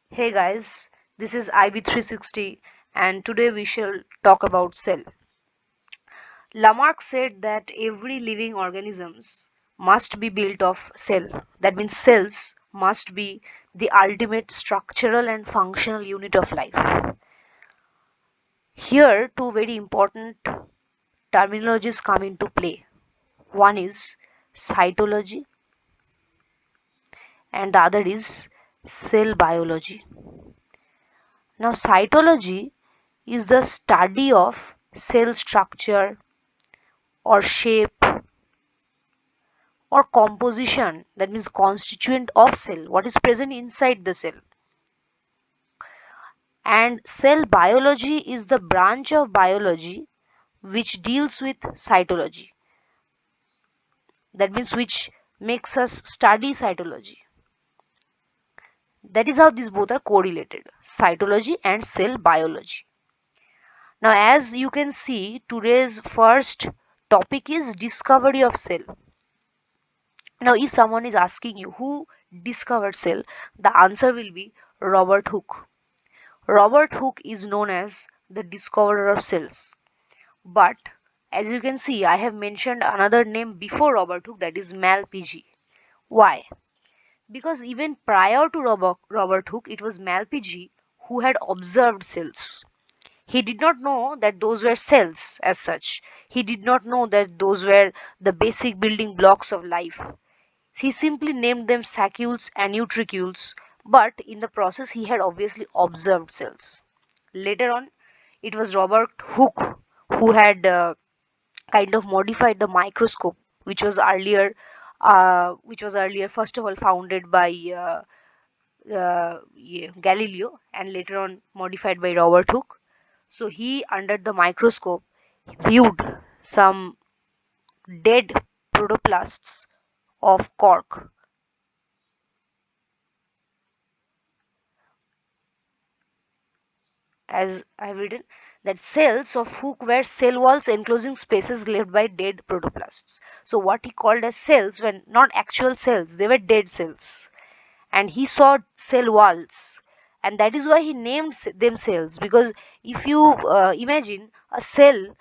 Hey guys, this is IB360 and today we shall talk about cell. Lamarck said that every living organisms must be built of cell. That means cells must be the ultimate structural and functional unit of life. Here two very important terminologies come into play. One is cytology and the other is cell biology. Now cytology is the study of cell structure or shape or composition, that means constituent of cell, what is present inside the cell. And cell biology is the branch of biology which deals with cytology, that means which makes us study cytology. That is how these both are correlated, cytology and cell biology. Now as you can see, today's first topic is discovery of cell. Now, if someone is asking you who discovered cell, the answer will be Robert Hooke. Robert Hooke is known as the discoverer of cells. But as you can see, I have mentioned another name before Robert Hooke, that is Malpighi. Why? Because even prior to Robert Hooke, it was Malpighi who had observed cells. He did not know that those were cells as such. He did not know that those were the basic building blocks of life. He simply named them sacules and nutricules, but in the process he had obviously observed cells. Later on, it was Robert Hooke who had kind of modified the microscope, which was earlier first of all founded by yeah, Galileo and later on modified by Robert Hooke. So he, under the microscope, viewed some dead protoplasts of cork. As I've written, that cells of Hooke were cell walls enclosing spaces left by dead protoplasts. So what he called as cells were not actual cells, they were dead cells. And he saw cell walls. And that is why he named them cells. Because if you imagine a cell,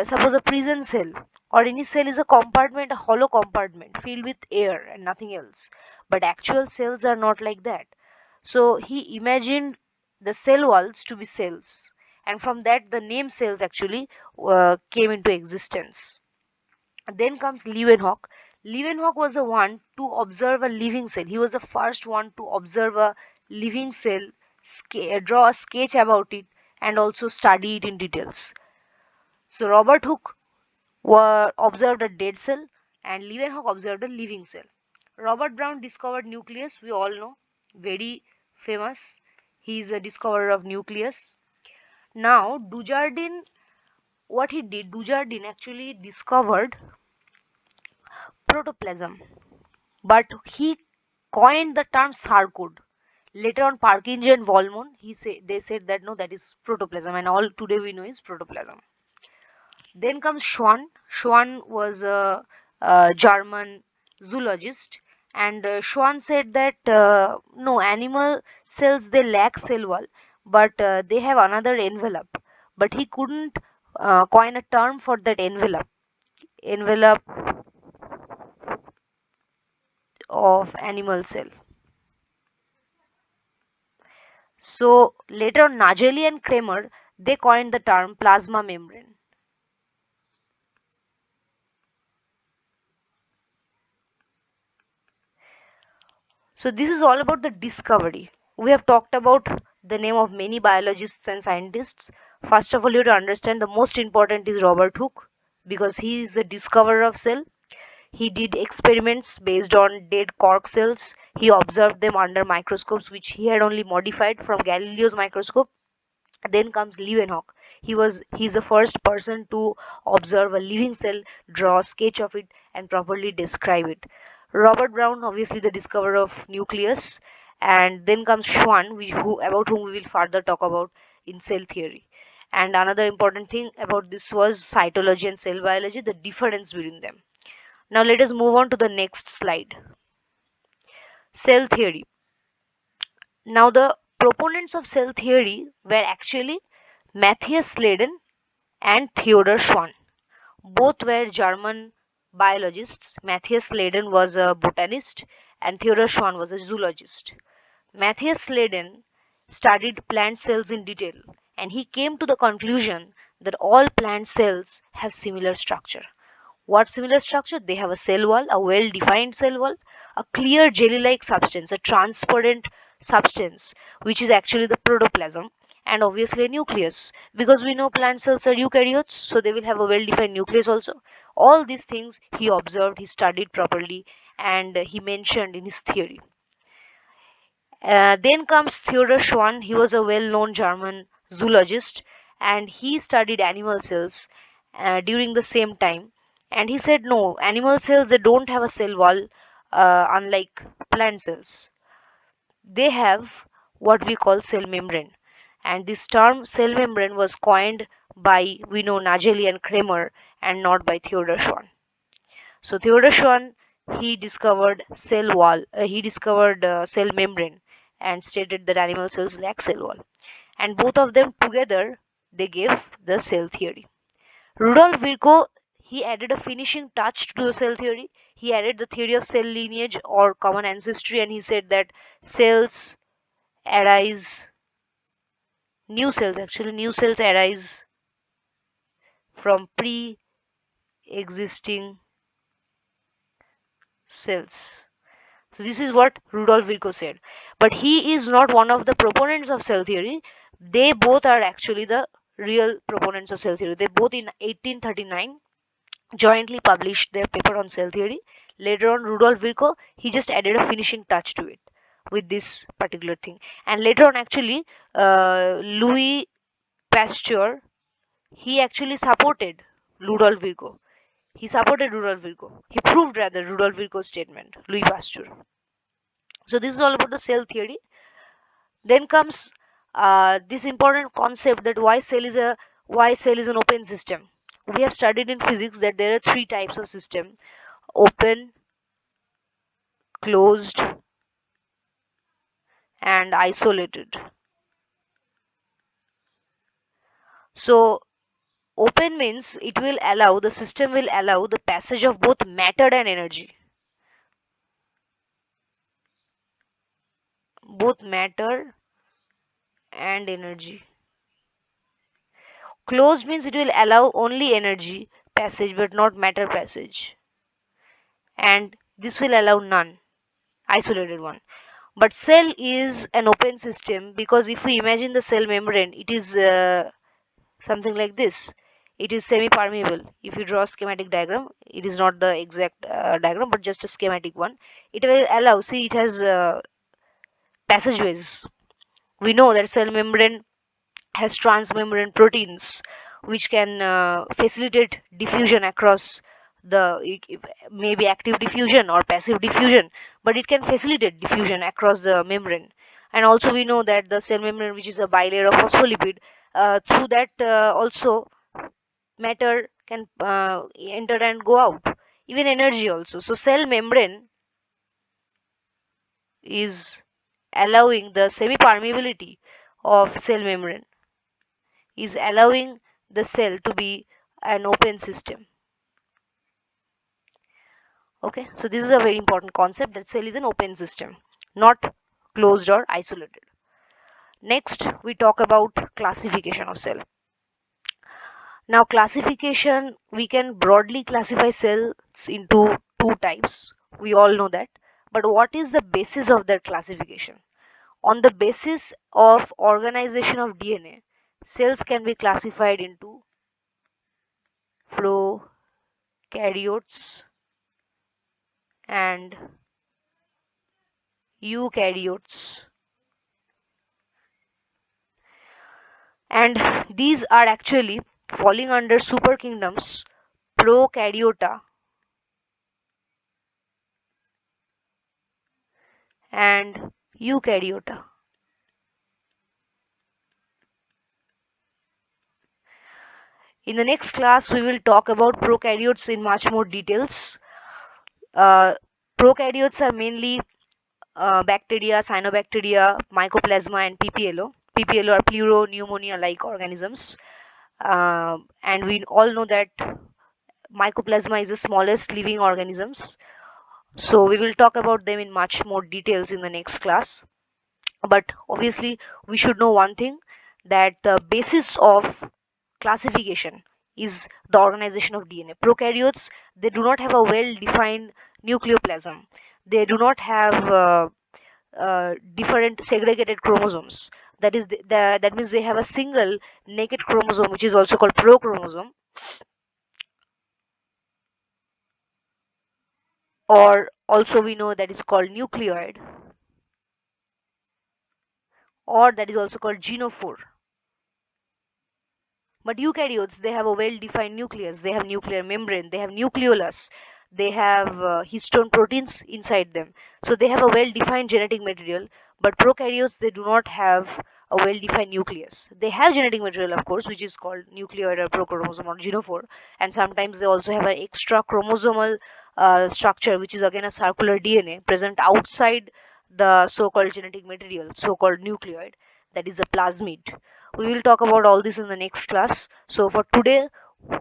suppose a prison cell, or any cell is a compartment, a hollow compartment filled with air and nothing else. But actual cells are not like that. So he imagined the cell walls to be cells, and from that the name cells actually came into existence. Then comes Leeuwenhoek. Leeuwenhoek was the one to observe a living cell. He was the first one to observe a living cell, draw a sketch about it, and also study it in details. So Robert Hooke observed a dead cell, and Leeuwenhoek observed a living cell. Robert Brown discovered nucleus. We all know, very famous. He is a discoverer of nucleus. Now, Dujardin, what he did, Dujardin actually discovered protoplasm, but he coined the term sarcode. Later on, Parkinson and Volmon, they said that no, that is protoplasm, and all today we know is protoplasm. Then comes Schwann. Schwann was a German zoologist, and Schwann said that no, animal cells they lack cell wall, but they have another envelope. But he couldn't coin a term for that envelope of animal cell. So later on, Nageli and Kramer they coined the term plasma membrane. So this is all about the discovery. We have talked about the name of many biologists and scientists. First of all, you have to understand the most important is Robert Hooke because he is the discoverer of cell. He did experiments based on dead cork cells. He observed them under microscopes which he had only modified from Galileo's microscope. Then comes Leeuwenhoek. He's the first person to observe a living cell, draw a sketch of it, and properly describe it. Robert Brown, obviously the discoverer of nucleus, and then comes Schwann, about whom we will further talk about in cell theory. And another important thing about this was cytology and cell biology, the difference between them. Now let us move on to the next slide. Cell theory. Now the proponents of cell theory were actually Matthias Sladen and Theodor Schwann. Both were German biologists. Matthias Sladen was a botanist and Theodor Schwann was a zoologist. Matthias Sladen studied plant cells in detail, and he came to the conclusion that all plant cells have similar structure. What similar structure? They have a cell wall, a well defined cell wall, a clear jelly like substance, a transparent substance, which is actually the protoplasm, and obviously a nucleus. Because we know plant cells are eukaryotes, so they will have a well defined nucleus also. All these things he observed, he studied properly, and he mentioned in his theory. Then comes Theodor Schwann. He was a well-known German zoologist, and he studied animal cells during the same time. And he said, no, animal cells they don't have a cell wall, unlike plant cells. They have what we call cell membrane. And this term cell membrane was coined by we know Nageli and Kramer, and not by Theodor Schwann. So Theodor Schwann, he discovered cell wall. He discovered cell membrane and stated that animal cells lack cell wall. And both of them together, they gave the cell theory. Rudolf Virchow, he added a finishing touch to the cell theory. He added the theory of cell lineage or common ancestry, and he said that cells arise, new cells arise from pre-existing cells. So this is what Rudolf Virchow said. But he is not one of the proponents of cell theory. They both are actually the real proponents of cell theory. They both in 1839 jointly published their paper on cell theory. Later on, Rudolf Virchow, he just added a finishing touch to it with this particular thing. And later on, actually, Louis Pasteur, he actually supported Rudolf Virchow. He supported Rudolf Virchow. He proved rather Rudolf Virchow's statement, Louis Pasteur. So this is all about the cell theory. Then comes this important concept that why cell is an open system. We have studied in physics that there are three types of system: open, closed, and isolated. So open means the system will allow the passage of both matter and energy. Both matter and energy. Closed means it will allow only energy passage but not matter passage. And this will allow none, isolated one. But cell is an open system because if we imagine the cell membrane, it is something like this. It is semi-permeable. If you draw a schematic diagram, it is not the exact diagram but just a schematic one. It will allow, see, it has passageways. We know that cell membrane has transmembrane proteins which can facilitate diffusion across maybe active diffusion or passive diffusion, but it can facilitate diffusion across the membrane. And also we know that the cell membrane, which is a bilayer of phospholipid, through that also matter can enter and go out, even energy also. So cell membrane is allowing the semi permeability of cell membrane, is allowing the cell to be an open system. Okay, so this is a very important concept, that cell is an open system, not closed or isolated. Next, we talk about classification of cell. Now, classification, we can broadly classify cells into two types. We all know that. But what is the basis of that classification? On the basis of organization of DNA, cells can be classified into prokaryotes and eukaryotes. And these are actually falling under super kingdoms Prokaryota and Eukaryota. In the next class, we will talk about prokaryotes in much more details. Uh, Prokaryotes are mainly bacteria, cyanobacteria, mycoplasma, and PPLO. PPLO are pleuropneumonia-like organisms. And we all know that mycoplasma is the smallest living organisms. So we will talk about them in much more details in the next class. But obviously, we should know one thing, that the basis of classification is the organization of DNA. Prokaryotes, they do not have a well-defined nucleoplasm. They do not have different segregated chromosomes. That means they have a single naked chromosome, which is also called prochromosome, or also we know that is called nucleoid, or that is also called genophore. But eukaryotes, they have a well-defined nucleus, they have nuclear membrane, they have nucleolus, they have histone proteins inside them. So they have a well-defined genetic material. But prokaryotes, they do not have a well-defined nucleus. They have genetic material, of course, which is called nucleoid or prochromosome or genophore, and sometimes they also have an extra chromosomal structure, which is again a circular DNA present outside the so-called genetic material, so-called nucleoid, that is a plasmid. We will talk about all this in the next class. So for today,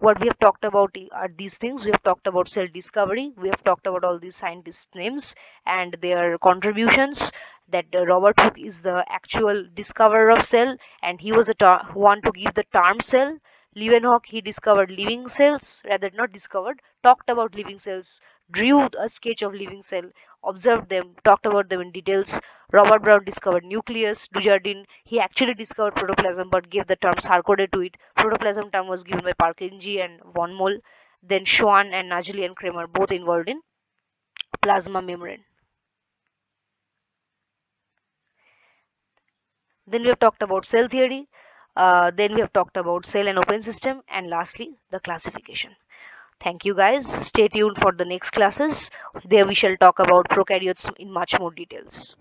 what we have talked about are these things. We have talked about cell discovery, we have talked about all these scientists names and their contributions, that Robert Hooke is the actual discoverer of cell, and he was the one to give the term cell. Leeuwenhoek, he discovered living cells, rather not discovered, talked about living cells, drew a sketch of living cell, observed them, talked about them in details. Robert Brown discovered nucleus. Dujardin, he actually discovered protoplasm but gave the term sarcode to it. Protoplasm term was given by Purkinje and von Moll. Then Schwann and Nageli and Kramer, both involved in plasma membrane. Then we have talked about cell theory. Then we have talked about cell and open system, and lastly, the classification. Thank you guys. Stay tuned for the next classes. There we shall talk about prokaryotes in much more details.